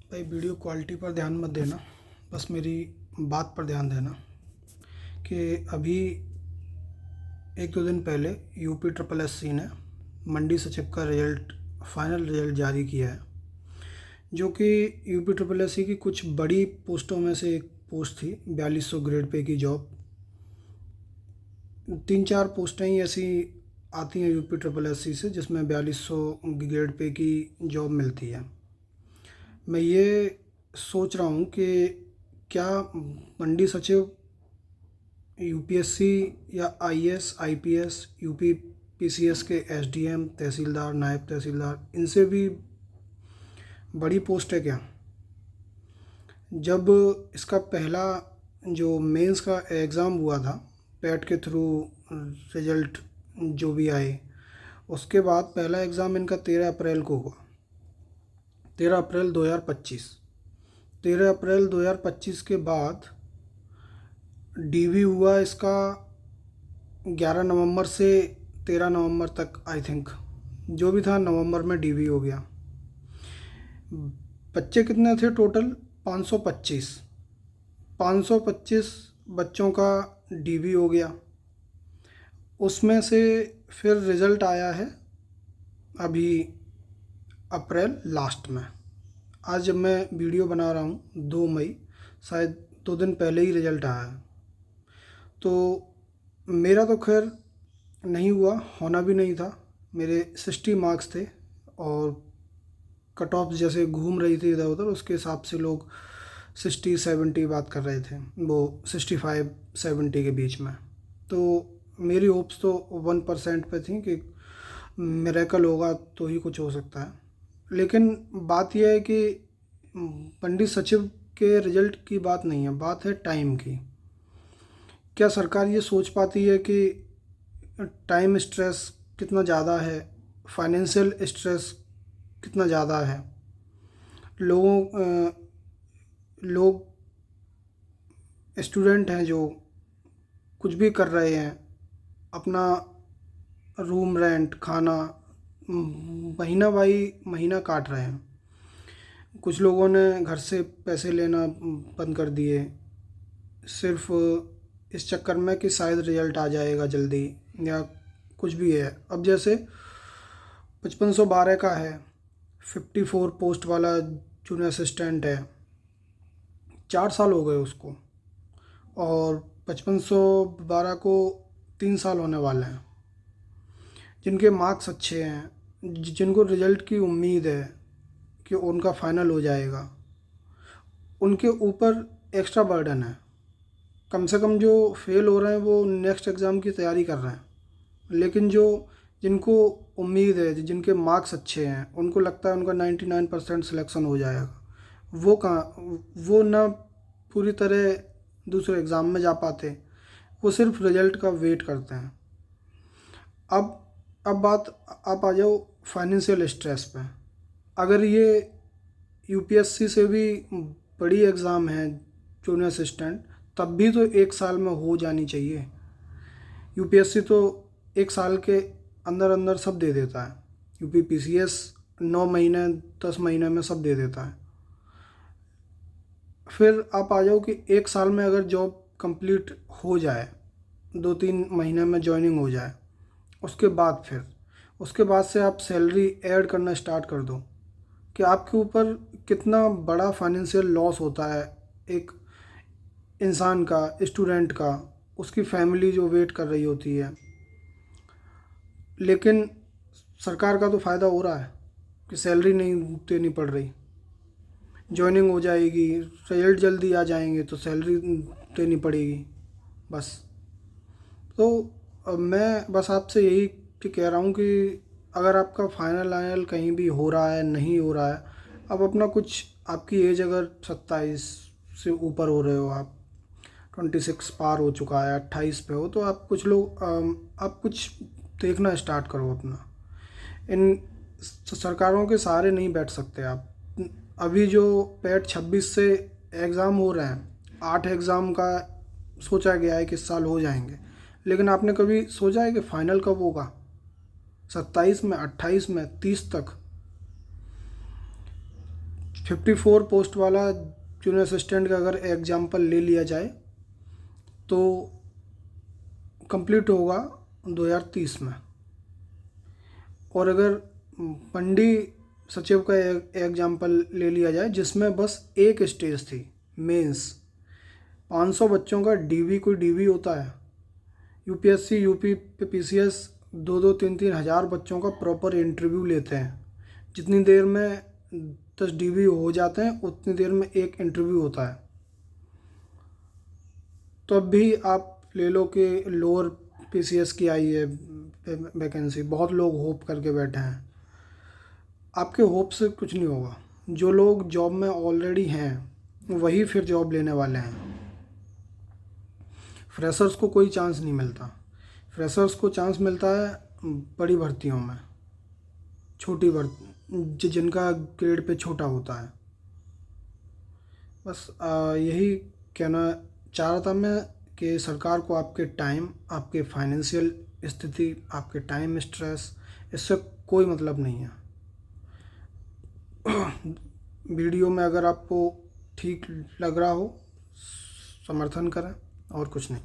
भाई video quality पर ध्यान मत देना, बस मेरी बात पर ध्यान देना कि अभी एक दो दिन पहले यूपी ट्रिपल एससी ने मंडी सचिव का फाइनल रिजल्ट जारी किया है, जो कि यूपी ट्रिपल एससी की कुछ बड़ी पोस्टों में से एक पोस्ट थी। 4200 ग्रेड पे की जॉब। तीन चार पोस्टें ही ऐसी आती हैं यूपी ट्रिपल एससी से जिसमें 4200 ग्रेड पे की जॉब मिलती है। मैं ये सोच रहा हूँ कि क्या मंडी सचिव यूपीएससी या आईएएस आईपीएस यूपी पीसीएस के एसडीएम तहसीलदार नायब तहसीलदार इनसे भी बड़ी पोस्ट है क्या? जब इसका पहला जो मेंस का एग्ज़ाम हुआ था पैट के थ्रू रिजल्ट जो भी आए, उसके बाद पहला एग्ज़ाम इनका 13 अप्रैल को हुआ। 13 अप्रैल 2025। 13 अप्रैल 2025 के बाद डीवी हुआ इसका 11 नवंबर से 13 नवंबर तक। आई थिंक जो भी था नवंबर में डीवी हो गया। बच्चे कितने थे टोटल? 525। 525 बच्चों का डीवी हो गया। उसमें से फिर रिज़ल्ट आया है अभी अप्रैल लास्ट में। आज जब मैं वीडियो बना रहा हूँ 2 मई, शायद 2 दिन पहले ही रिज़ल्ट आया है। तो मेरा तो खैर नहीं हुआ, होना भी नहीं था। मेरे 60 मार्क्स थे और कट ऑफ जैसे घूम रही थी इधर उधर, उसके हिसाब से लोग 60-70 बात कर रहे थे, वो 65-70 के बीच में। तो मेरी होप्स तो 1% पे थी कि मिरेकल होगा तो ही कुछ हो सकता है। लेकिन बात यह है कि पंडित सचिव के रिजल्ट की बात नहीं है, बात है टाइम की। क्या सरकार ये सोच पाती है कि टाइम स्ट्रेस कितना ज़्यादा है, फाइनेंशियल स्ट्रेस कितना ज़्यादा है? लोग स्टूडेंट हैं जो कुछ भी कर रहे हैं, अपना रूम रेंट खाना महीना बाई महीना काट रहे हैं। कुछ लोगों ने घर से पैसे लेना बंद कर दिए सिर्फ इस चक्कर में कि शायद रिजल्ट आ जाएगा जल्दी या कुछ भी है। अब जैसे 5512 का है, 54 पोस्ट वाला जूनियर असिस्टेंट है, 4 साल हो गए उसको, और 5512 को 3 साल होने वाले हैं। जिनके मार्क्स अच्छे हैं, जिनको रिजल्ट की उम्मीद है कि उनका फाइनल हो जाएगा, उनके ऊपर एक्स्ट्रा बर्डन है। कम से कम जो फेल हो रहे हैं वो नेक्स्ट एग्ज़ाम की तैयारी कर रहे हैं, लेकिन जिनको उम्मीद है, जिनके मार्क्स अच्छे हैं, उनको लगता है उनका 99% सिलेक्शन हो जाएगा, वो ना पूरी तरह दूसरे एग्ज़ाम में जा पाते, वो सिर्फ रिजल्ट का वेट करते हैं। अब आप आ जाओ फाइनेंशियल स्ट्रेस पे। अगर ये यूपीएससी से भी बड़ी एग्ज़ाम है जूनियर असिस्टेंट, तब भी तो 1 साल में हो जानी चाहिए। यूपीएससी तो 1 साल के अंदर अंदर सब दे देता है। यूपी पीसीएस 9 महीने 10 महीने में सब दे देता है। फिर आप आ जाओ कि 1 साल में अगर जॉब कंप्लीट हो जाए, 2-3 महीने में जॉइनिंग हो जाए, उसके बाद से आप सैलरी ऐड करना स्टार्ट कर दो कि आपके ऊपर कितना बड़ा फाइनेंशियल लॉस होता है एक इंसान का, स्टूडेंट का, उसकी फैमिली जो वेट कर रही होती है। लेकिन सरकार का तो फ़ायदा हो रहा है कि सैलरी नहीं देनी पड़ रही, जॉइनिंग हो जाएगी, रिजल्ट जल्दी आ जाएंगे तो सैलरी देनी पड़ेगी बस। तो मैं बस आपसे यही कह रहा हूँ कि अगर आपका फाइनल कहीं भी हो रहा है, नहीं हो रहा है, अब अपना कुछ, आपकी एज अगर 27 से ऊपर हो रहे हो, आप 26 पार हो चुका है, 28 पे हो, तो आप कुछ देखना स्टार्ट करो अपना। इन सरकारों के सहारे नहीं बैठ सकते आप। अभी जो पैट 26 से एग्ज़ाम हो रहे हैं, 8 एग्ज़ाम का सोचा गया है कि इस साल हो जाएंगे, लेकिन आपने कभी सोचा है कि फ़ाइनल कब होगा? 27 में, 28 में, 30 तक। 54 पोस्ट वाला जूनियर असिस्टेंट का अगर एग्जाम्पल ले लिया जाए तो कंप्लीट होगा 2030 में। और अगर मंडी सचिव का एग्जाम्पल ले लिया जाए जिसमें बस एक स्टेज थी मेंस, 500 बच्चों का डीवी, कोई डीवी होता है, यूपीएससी यूपी पीसीएस 2-3 हज़ार बच्चों का प्रॉपर इंटरव्यू लेते हैं। जितनी देर में 10 डीवी हो जाते हैं उतनी देर में एक इंटरव्यू होता है। तो अब भी आप ले लो कि लोअर पीसीएस की आई है वैकेंसी, बहुत लोग होप करके बैठे हैं। आपके होप से कुछ नहीं होगा। जो लोग जॉब में ऑलरेडी हैं वही फिर जॉब लेने वाले हैं। फ्रेशर्स को कोई चांस नहीं मिलता। फ्रेशर्स को चांस मिलता है बड़ी भर्तियों में, छोटी भर्ती जिनका ग्रेड पे छोटा होता है। बस यही कहना चाह रहा था मैं कि सरकार को आपके टाइम, आपके फाइनेंशियल स्थिति, आपके टाइम स्ट्रेस, इससे कोई मतलब नहीं है। वीडियो में अगर आपको ठीक लग रहा हो समर्थन करें, और कुछ नहीं।